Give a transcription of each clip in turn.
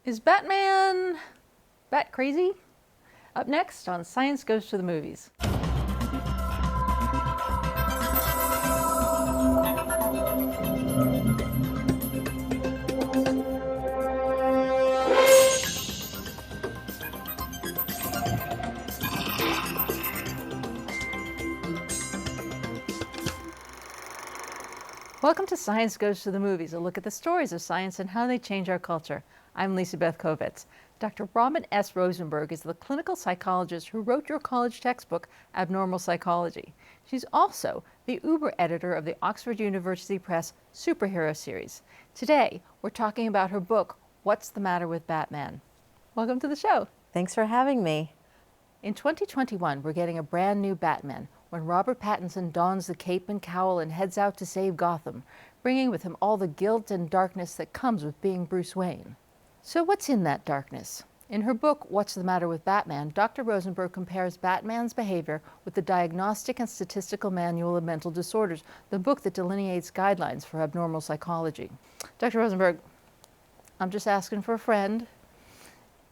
Is Batman bat crazy? Up next on Science Goes to the Movies. Welcome to Science Goes to the Movies, a look at the stories of science and how they change our culture. I'm Lisa Beth Kovetz. Dr. Robert S. Rosenberg is the clinical psychologist who wrote your college textbook, Abnormal Psychology. She's also the Uber editor of the Oxford University Press Superhero Series. Today, we're talking about her book, What's the Matter with Batman? Welcome to the show. Thanks for having me. In 2021, we're getting a brand new Batman when Robert Patterson dons the cape and cowl and heads out to save Gotham, bringing with him all the guilt and darkness that comes with being Bruce Wayne. So what's in that darkness? In her book, What's the Matter with Batman, Dr. Rosenberg compares Batman's behavior with the Diagnostic and Statistical Manual of Mental Disorders, the book that delineates guidelines for abnormal psychology. Dr. Rosenberg, I'm just asking for a friend.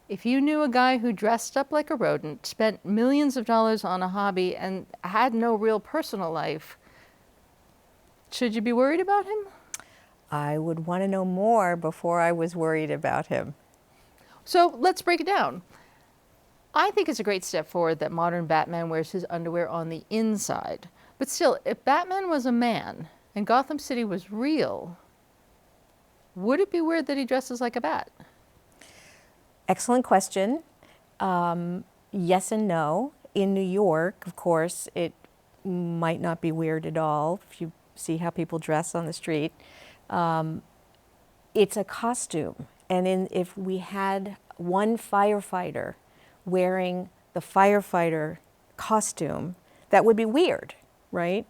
If you knew a guy who dressed up like a rodent, spent millions of dollars on a hobby, and had no real personal life, should you be worried about him? I would want to know more before I was worried about him. So let's break it down. I think it's a great step forward that modern Batman wears his underwear on the inside. But still, if Batman was a man and Gotham City was real, would it be weird that he dresses like a bat? Excellent question. Yes and no. In New York, of course, it might not be weird at all if you see how people dress on the street. It's a costume. And if we had one firefighter wearing the firefighter costume, that would be weird, right?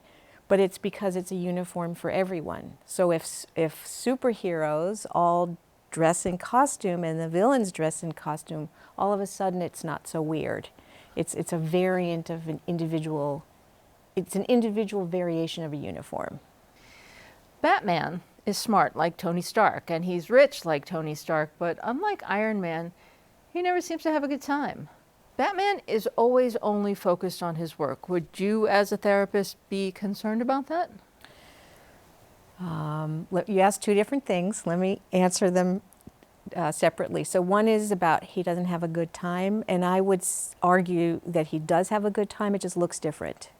But it's because it's a uniform for everyone. So if superheroes all dress in costume and the villains dress in costume, all of a sudden it's not so weird. It's a variant of an individual variation of a uniform. Batman is smart like Tony Stark, and he's rich like Tony Stark, but unlike Iron Man, he never seems to have a good time. Batman is always only focused on his work. Would you, as a therapist, be concerned about that? You asked two different things. Let me answer them separately. So one is about he doesn't have a good time, and I would argue that he does have a good time, it just looks different.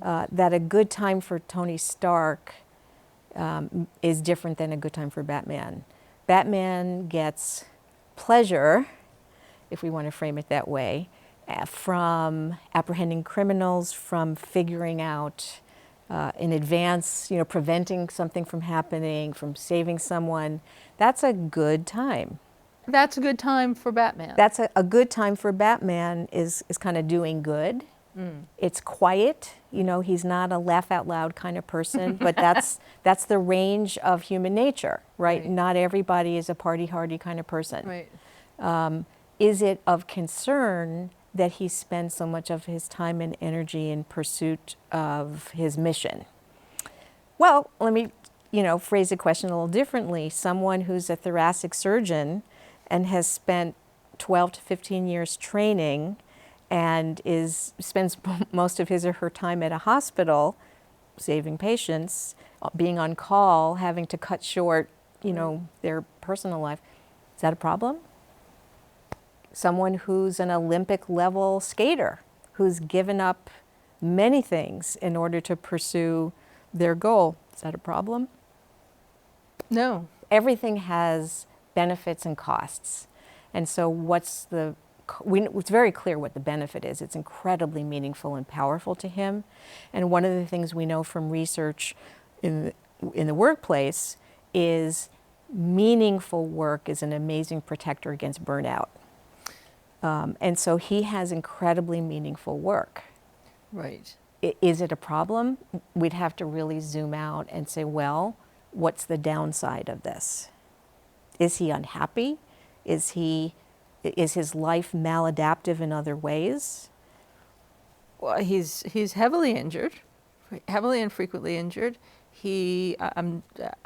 That a good time for Tony Stark is different than a good time for Batman. Batman gets pleasure, if we want to frame it that way, from apprehending criminals, from figuring out in advance, preventing something from happening, from saving someone. That's a good time. That's a good time for Batman. That's a good time for Batman is kind of doing good. It's quiet. He's not a laugh out loud kind of person, but that's the range of human nature, right? Not everybody is a party hardy kind of person. Right. Is it of concern that he spends so much of his time and energy in pursuit of his mission? Well, let me, phrase the question a little differently. Someone who's a thoracic surgeon and has spent 12 to 15 years training and spends most of his or her time at a hospital, saving patients, being on call, having to cut short, their personal life. Is that a problem? Someone who's an Olympic level skater, who's given up many things in order to pursue their goal. Is that a problem? No. Everything has benefits and costs. And so it's very clear what the benefit is. It's incredibly meaningful and powerful to him. And one of the things we know from research in the workplace is meaningful work is an amazing protector against burnout. And so he has incredibly meaningful work. Right. Is it a problem? We'd have to really zoom out and say, well, what's the downside of this? Is he unhappy? Is his life maladaptive in other ways? Well, he's heavily injured, heavily and frequently injured. I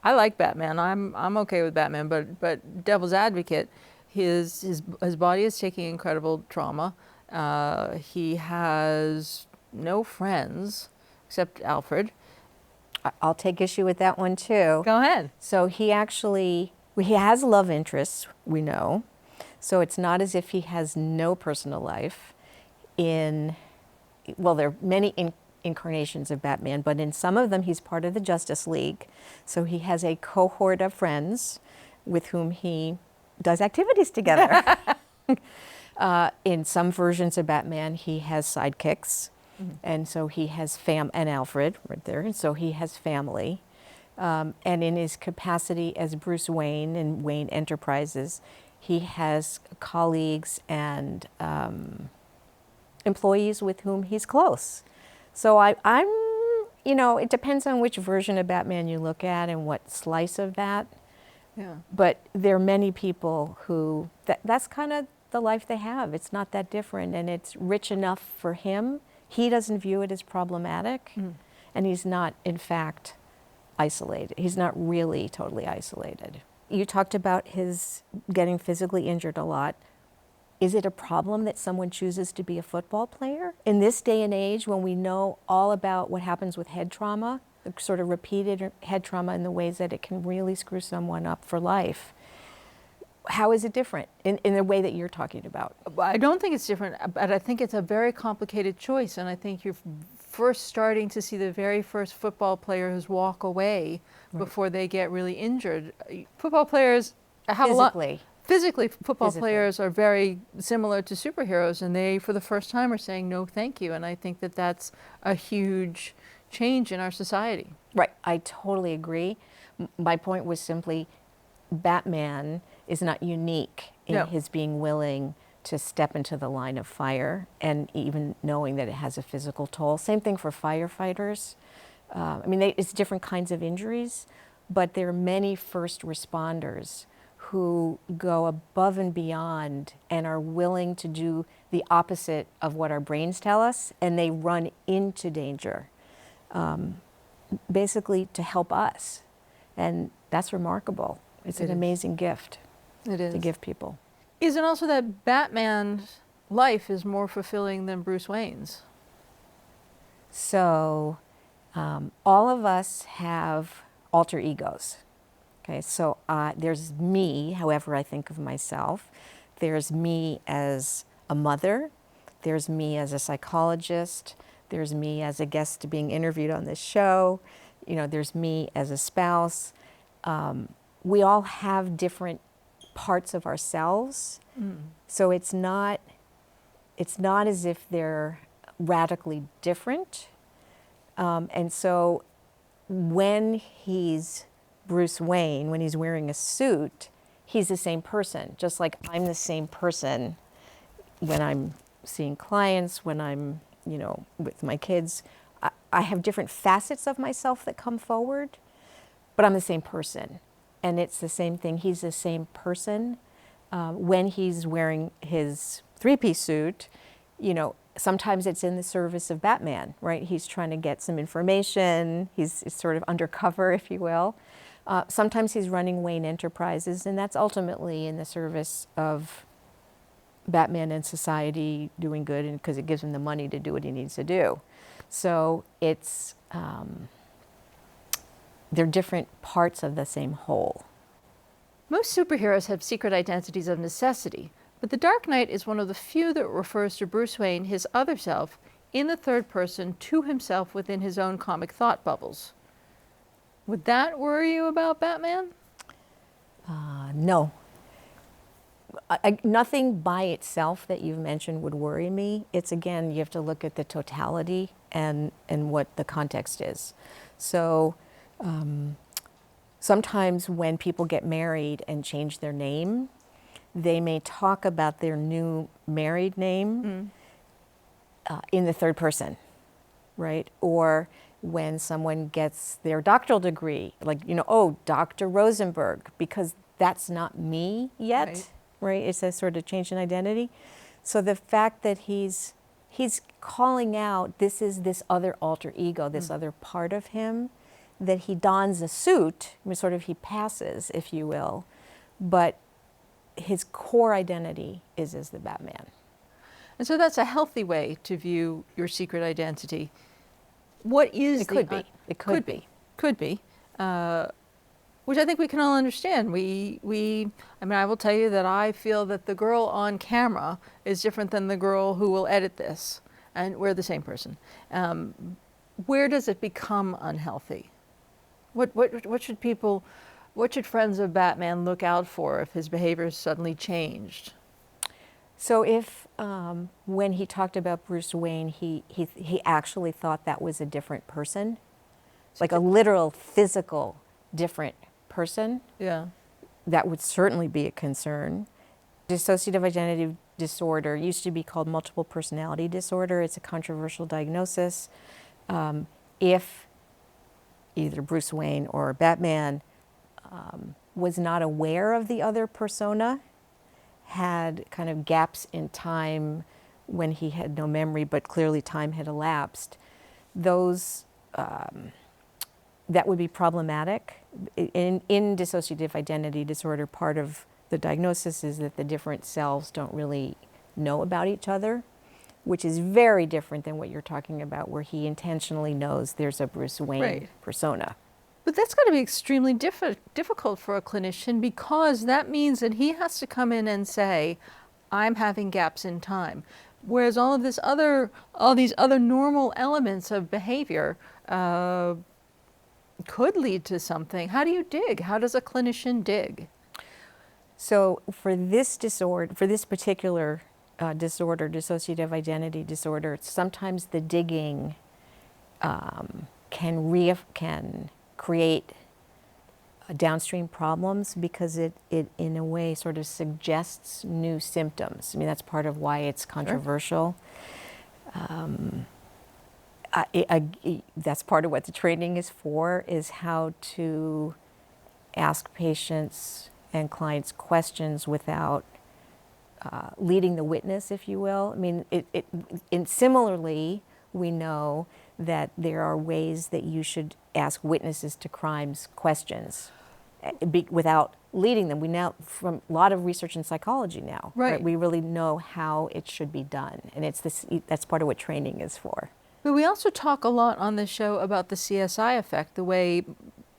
like Batman. I'm okay with Batman, but devil's advocate, His body is taking incredible trauma. He has no friends except Alfred. I'll take issue with that one too. Go ahead. So he has love interests, we know. So it's not as if he has no personal life. Well, there are many incarnations of Batman, but in some of them he's part of the Justice League. So he has a cohort of friends with whom he does activities together. In some versions of Batman, he has sidekicks. Mm-hmm. And so he has and Alfred right there, and so he has family. And in his capacity as Bruce Wayne in Wayne Enterprises, he has colleagues and employees with whom he's close. So I'm, it depends on which version of Batman you look at and what slice of that. Yeah. But there are many people who, that's kind of the life they have. It's not that different, and it's rich enough for him. He doesn't view it as problematic, and he's not, in fact, isolated. He's not really totally isolated. You talked about his getting physically injured a lot. Is it a problem that someone chooses to be a football player? In this day and age, when we know all about what happens with head trauma, sort of repeated head trauma in the ways that it can really screw someone up for life, how is it different in the way that you're talking about? I don't think it's different, but I think it's a very complicated choice, and I think you're first starting to see the very first football players walk away before they get really injured. Football players have physically, football players are very similar to superheroes, and they, for the first time, are saying no thank you, and I think that that's a huge change in our society. Right, I totally agree. My point was simply Batman is not unique in his being willing to step into the line of fire, and even knowing that it has a physical toll. Same thing for firefighters. It's different kinds of injuries, but there are many first responders who go above and beyond and are willing to do the opposite of what our brains tell us, and they run into danger, basically to help us. And that's remarkable. It's an amazing gift. It is. To give people. Is it also that Batman's life is more fulfilling than Bruce Wayne's? So all of us have alter egos. Okay, so there's me, however I think of myself. There's me as a mother. There's me as a psychologist. There's me as a guest being interviewed on this show. There's me as a spouse. We all have different parts of ourselves. So it's not as if they're radically different. And so when he's Bruce Wayne, when he's wearing a suit, he's the same person, just like I'm the same person when I'm seeing clients, when I'm, with my kids. I have different facets of myself that come forward, but I'm the same person. And it's the same thing. He's the same person. When he's wearing his three-piece suit, sometimes it's in the service of Batman, right? He's trying to get some information. He's sort of undercover, if you will. Sometimes he's running Wayne Enterprises, and that's ultimately in the service of Batman and society doing good, and because it gives him the money to do what he needs to do. So it's they're different parts of the same whole. Most superheroes have secret identities of necessity, but the Dark Knight is one of the few that refers to Bruce Wayne, his other self, in the third person to himself within his own comic thought bubbles. Would that worry you about Batman? No. Nothing by itself that you've mentioned would worry me. It's, again, you have to look at the totality and what the context is. So sometimes when people get married and change their name, they may talk about their new married name in the third person, right? Or when someone gets their doctoral degree, like, Dr. Rosenberg, because that's not me yet, right? It's a sort of change in identity. So the fact that he's calling out, this is this other alter ego, this other part of him, that he dons a suit, sort of he passes, if you will, but his core identity is as the Batman. And so that's a healthy way to view your secret identity. What is It could be. It could be. Could be. Which I think we can all understand. I mean, I will tell you that I feel that the girl on camera is different than the girl who will edit this, and we're the same person. Where does it become unhealthy? What should friends of Batman look out for if his behavior suddenly changed? So if when he talked about Bruce Wayne, he actually thought that was a different person, like a literal physical different person, Yeah. that would certainly be a concern. Dissociative identity disorder used to be called multiple personality disorder. It's a controversial diagnosis. If either Bruce Wayne or Batman was not aware of the other persona, had kind of gaps in time when he had no memory, but clearly time had elapsed, those that would be problematic. In dissociative identity disorder, part of the diagnosis is that the different selves don't really know about each other, which is very different than what you're talking about, where he intentionally knows there's a Bruce Wayne persona. But that's got to be extremely difficult for a clinician, because that means that he has to come in and say, I'm having gaps in time. Whereas all these other normal elements of behavior could lead to something. How do you dig? How does a clinician dig? So for this disorder, for this particular disorder, dissociative identity disorder, sometimes the digging can create downstream problems, because it in a way sort of suggests new symptoms. I mean, that's part of why it's controversial. Sure. That's part of what the training is for, is how to ask patients and clients questions without leading the witness, if you will. I mean, and similarly, we know that there are ways that you should ask witnesses to crimes questions without leading them. We now, from a lot of research in psychology now, right? We really know how it should be done, and that's part of what training is for. But we also talk a lot on this show about the CSI effect, the way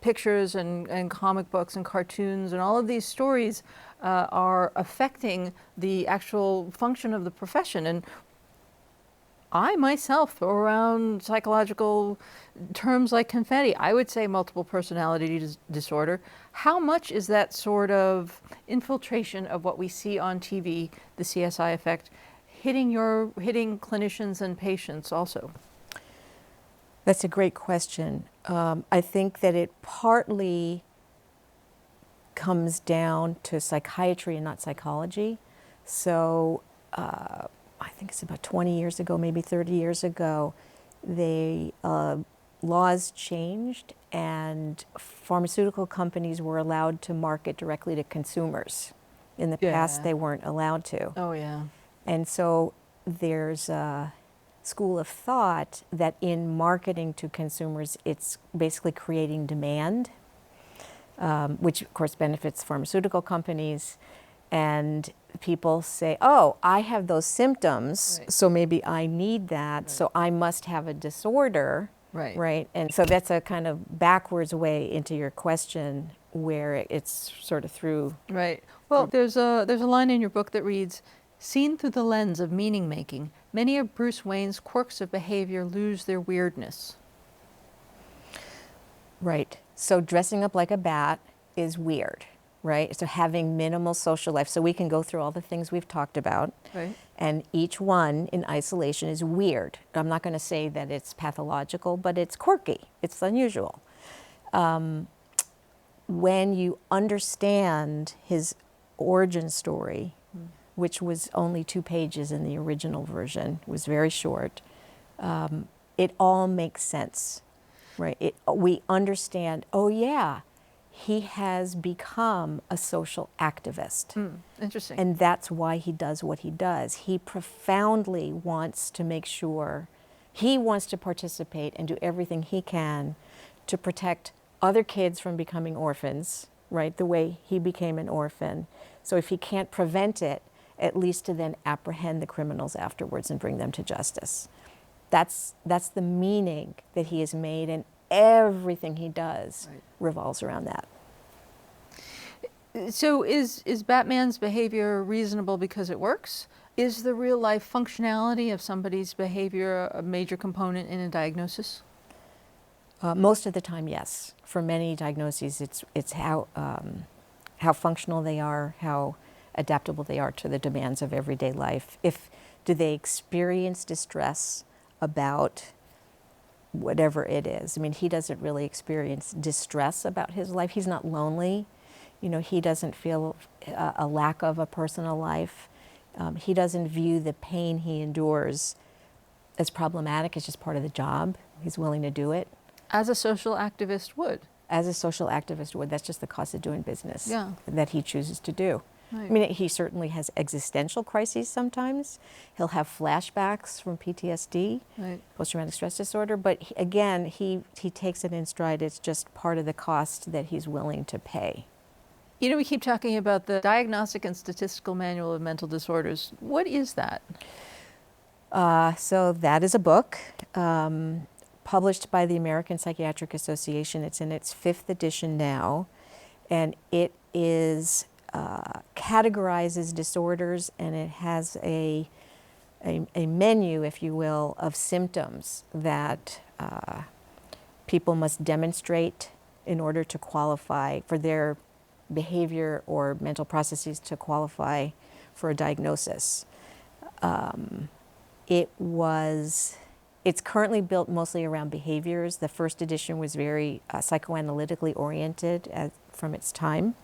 pictures and comic books and cartoons and all of these stories are affecting the actual function of the profession. And I myself throw around psychological terms like confetti. I would say multiple personality disorder. How much is that sort of infiltration of what we see on TV, the CSI effect, hitting clinicians and patients also? That's a great question. I think that it partly comes down to psychiatry and not psychology. So I think it's about 20 years ago, maybe 30 years ago, the laws changed and pharmaceutical companies were allowed to market directly to consumers. In the past, they weren't allowed to. Oh, yeah. And so there's a school of thought that in marketing to consumers, it's basically creating demand, which of course benefits pharmaceutical companies. And people say, oh, I have those symptoms, so maybe I need that, so I must have a disorder, right? And so that's a kind of backwards way into your question, where it's sort of through. Right. Well, there's a line in your book that reads, "Seen through the lens of meaning making, many of Bruce Wayne's quirks of behavior lose their weirdness." Right. So dressing up like a bat is weird. Right? So having minimal social life. So we can go through all the things we've talked about. Right. And each one in isolation is weird. I'm not going to say that it's pathological, but it's quirky. It's unusual. When you understand his origin story, which was only 2 pages in the original version, was very short, it all makes sense. Right? We understand, oh yeah, he has become a social activist. Interesting. And that's why he does what he does. He profoundly wants to make sure, he wants to participate and do everything he can to protect other kids from becoming orphans, right? The way he became an orphan. So if he can't prevent it, at least to then apprehend the criminals afterwards and bring them to justice. That's the meaning that he has made, and everything he does revolves around that. So is Batman's behavior reasonable because it works? Is the real life functionality of somebody's behavior a major component in a diagnosis? Most of the time, yes. For many diagnoses, it's how functional they are, how adaptable they are to the demands of everyday life. Do they experience distress about whatever it is? I mean, he doesn't really experience distress about his life. He's not lonely. You know, he doesn't feel a lack of a personal life. He doesn't view the pain he endures as problematic. It's just part of the job. He's willing to do it. As a social activist would. As a social activist would. That's just the cost of doing business that he chooses to do. Right. I mean, he certainly has existential crises sometimes. He'll have flashbacks from PTSD, post-traumatic stress disorder, but again, he takes it in stride. It's just part of the cost that he's willing to pay. You know, we keep talking about the Diagnostic and Statistical Manual of Mental Disorders. What is that? So that is a book published by the American Psychiatric Association. It's in its 5th edition now, and it is categorizes disorders, and it has a menu, if you will, of symptoms that people must demonstrate in order to qualify for their behavior or mental processes to qualify for a diagnosis. It's currently built mostly around behaviors. The first edition was very psychoanalytically oriented from its time.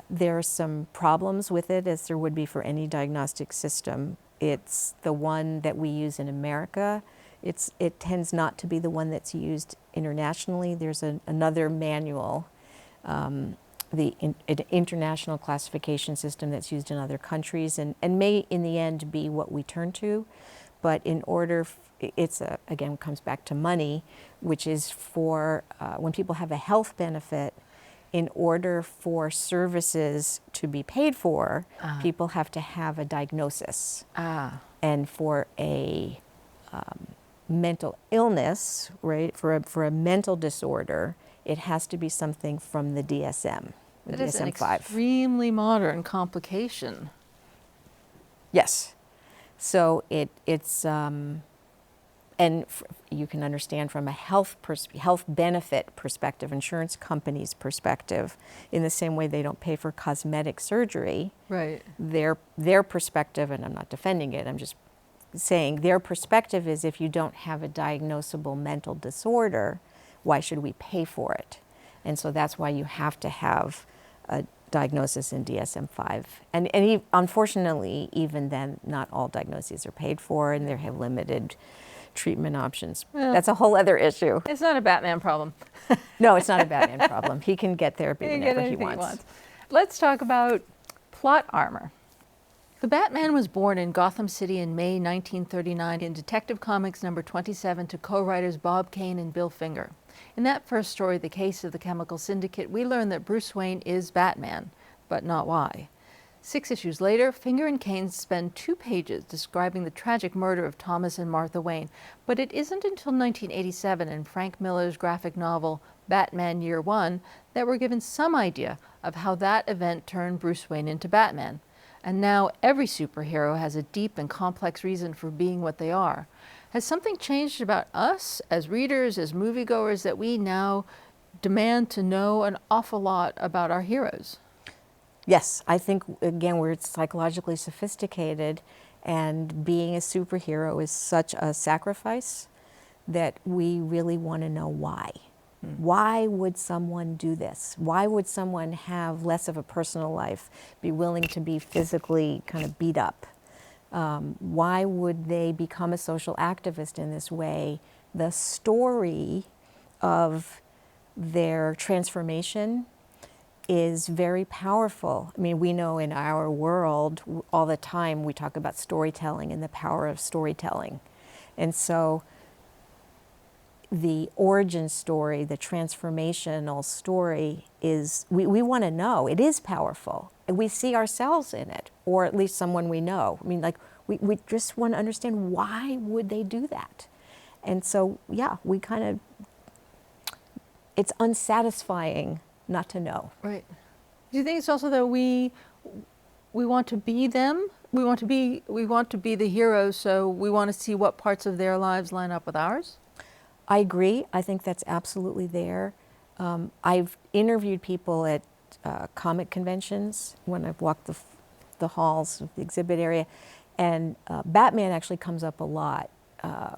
There are some problems with it, as there would be for any diagnostic system. It's the one that we use in America. It tends not to be the one that's used internationally. There's another manual, the international classification system that's used in other countries, and may in the end be what we turn to. But in order, again, comes back to money, which is for when people have a health benefit, in order for services to be paid for, people have to have a diagnosis. And for a mental illness, right, for a mental disorder, it has to be something from the DSM, the That is an DSM-5. extremely modern complication. Yes. So it's you can understand from a health benefit perspective, insurance companies' perspective, in the same way they don't pay for cosmetic surgery. Right. Their perspective, and I'm not defending it, I'm just saying their perspective is, if you don't have a diagnosable mental disorder, why should we pay for it? And so that's why you have to have a diagnosis in DSM-5. And unfortunately, even then, not all diagnoses are paid for, and they have limited treatment options. Well, that's a whole other issue. It's not a Batman problem. No, it's not a Batman problem. He can get therapy whenever he wants. Let's talk about plot armor. The Batman was born in Gotham City in May 1939 in Detective Comics number 27 to co-writers Bob Kane and Bill Finger. In that first story, The Case of the Chemical Syndicate, we learn that Bruce Wayne is Batman, but not why. 6 issues later, Finger and Kane spend 2 pages describing the tragic murder of Thomas and Martha Wayne, but it isn't until 1987 in Frank Miller's graphic novel Batman Year One that we're given some idea of how that event turned Bruce Wayne into Batman. And now every superhero has a deep and complex reason for being what they are. Has something changed about us as readers, as moviegoers, that we now demand to know an awful lot about our heroes? Yes, I think, again, we're psychologically sophisticated, and being a superhero is such a sacrifice that we really want to know why. Why would someone do this? Why would someone have less of a personal life, be willing to be physically kind of beat up? Why would they become a social activist in this way? The story of their transformation is very powerful. I mean, we know in our world all the time we talk about storytelling and the power of storytelling. And so the origin story, the transformational story is, we want to know. It is powerful. And we see ourselves in it, or at least someone we know. I mean, like, we just want to understand, why would they do that? And so, yeah, we kind of, it's unsatisfying not to know. Right. Do you think it's also that we want to be them? We want to be the heroes, so we want to see what parts of their lives line up with ours? I agree. I think that's absolutely there. I've interviewed people at comic conventions when I've walked the halls of the exhibit area, and Batman actually comes up a lot,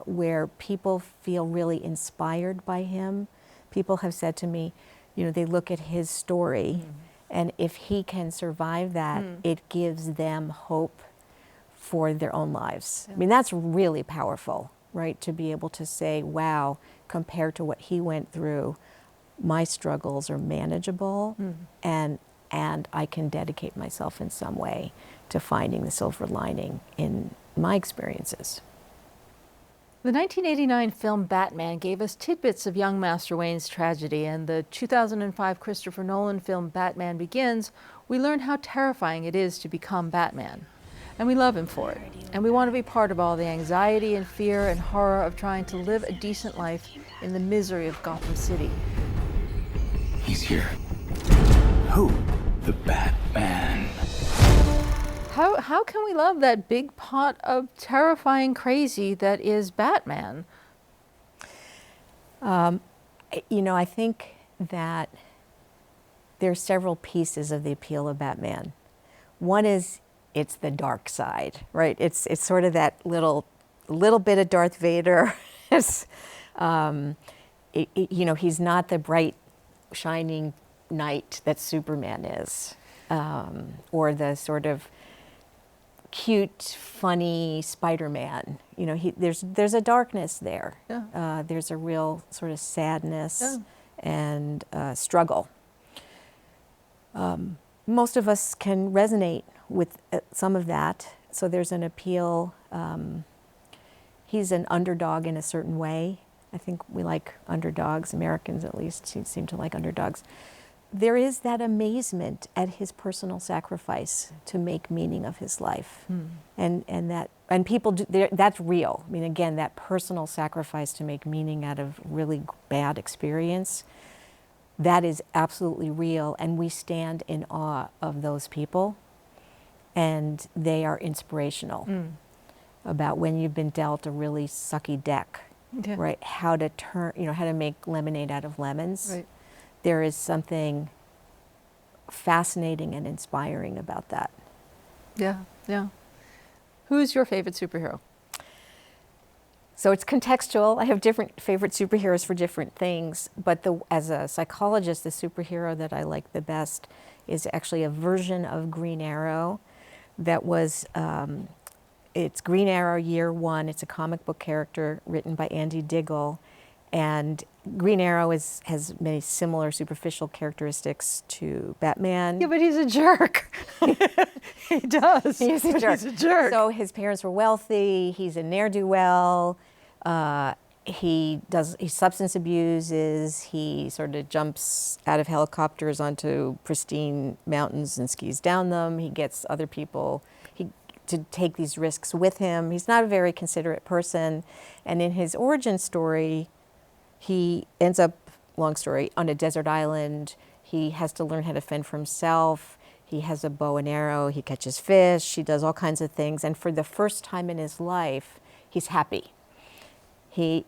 where people feel really inspired by him. People have said to me, you know, they look at his story, and if he can survive that, it gives them hope for their own lives. Yeah. I mean, that's really powerful, right? To be able to say, wow, compared to what he went through, my struggles are manageable, and I can dedicate myself in some way to finding the silver lining in my experiences. The 1989 film Batman gave us tidbits of young Master Wayne's tragedy, and the 2005 Christopher Nolan film Batman Begins, we learn how terrifying it is to become Batman. And we love him for it. And we want to be part of all the anxiety and fear and horror of trying to live a decent life in the misery of Gotham City. He's here. Who? The Batman. How can we love that big pot of terrifying crazy that is Batman? You know, I think that there are several pieces of the appeal of Batman. One is, it's the dark side, right? It's sort of that little bit of Darth Vader. You know, he's not the bright, shining knight that Superman is, or the sort of cute, funny Spider-Man. You know, there's a darkness there. Yeah. There's a real sort of sadness and struggle. Most of us can resonate with some of that. So there's an appeal. He's an underdog in a certain way. I think we like underdogs. Americans, at least, seem to like underdogs. There is that amazement at his personal sacrifice to make meaning of his life, and people do, that's real. I mean, again, that personal sacrifice to make meaning out of really bad experience, that is absolutely real, and we stand in awe of those people, and they are inspirational about when you've been dealt a really sucky deck, right? How to turn, you know, how to make lemonade out of lemons. Right. There is something fascinating and inspiring about that. Yeah, yeah. Who's your favorite superhero? So it's contextual. I have different favorite superheroes for different things, but as a psychologist, the superhero that I like the best is actually a version of Green Arrow that was, it's Green Arrow Year One. It's a comic book character written by Andy Diggle. And Green Arrow has many similar superficial characteristics to Batman. Yeah, but he's a jerk. He does. He's a jerk. He's a jerk. So his parents were wealthy. He's a ne'er-do-well. He substance abuses. He sort of jumps out of helicopters onto pristine mountains and skis down them. He gets other people to take these risks with him. He's not a very considerate person. And in his origin story, he ends up, long story, on a desert island. He has to learn how to fend for himself. He has a bow and arrow. He catches fish. He does all kinds of things. And for the first time in his life, he's happy. So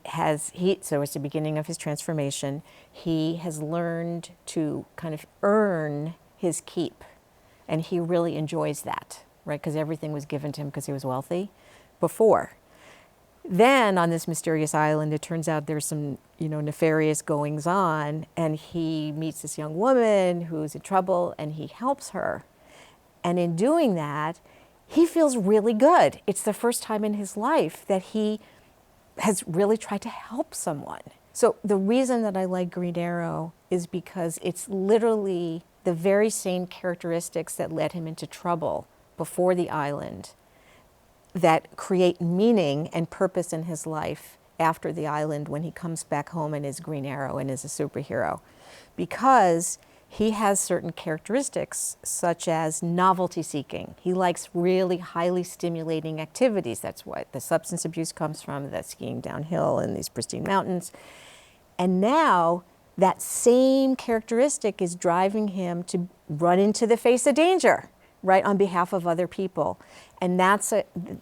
it's the beginning of his transformation. He has learned to kind of earn his keep. And he really enjoys that, right? Because everything was given to him because he was wealthy before. Then on this mysterious island, it turns out there's some, nefarious goings on, and he meets this young woman who's in trouble, and he helps her. And in doing that, he feels really good. It's the first time in his life that he has really tried to help someone. So the reason that I like Green Arrow is because it's literally the very same characteristics that led him into trouble before the island that create meaning and purpose in his life after the island when he comes back home and is Green Arrow and is a superhero, because he has certain characteristics such as novelty seeking. He likes really highly stimulating activities. That's what the substance abuse comes from, that skiing downhill in these pristine mountains. And now that same characteristic is driving him to run into the face of danger, right, on behalf of other people. And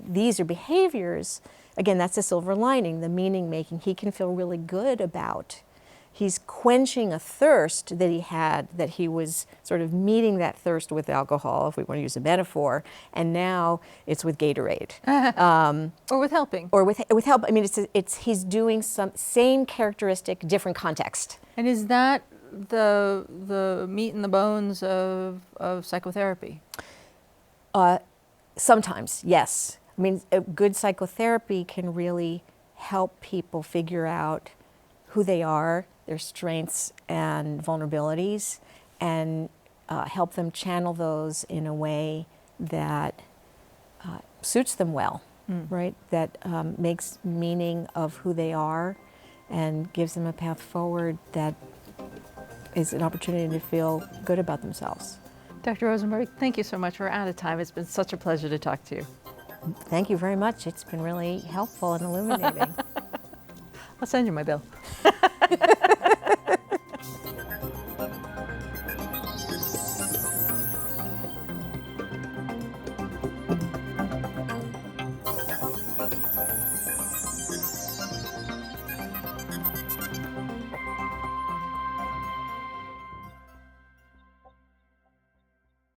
these are behaviors, again, that's a silver lining, the meaning making he can feel really good about. He's quenching a thirst that he had, that he was sort of meeting that thirst with alcohol, if we want to use a metaphor, and now it's with Gatorade. Or with helping. Or with help. I mean, he's doing some same characteristic, different context. And is that the meat and the bones of psychotherapy? Sometimes, yes. I mean, a good psychotherapy can really help people figure out who they are, their strengths and vulnerabilities, and help them channel those in a way that suits them well, right? That makes meaning of who they are and gives them a path forward that is an opportunity to feel good about themselves. Dr. Rosenberg, thank you so much. We're out of time. It's been such a pleasure to talk to you. Thank you very much. It's been really helpful and illuminating. I'll send you my bill.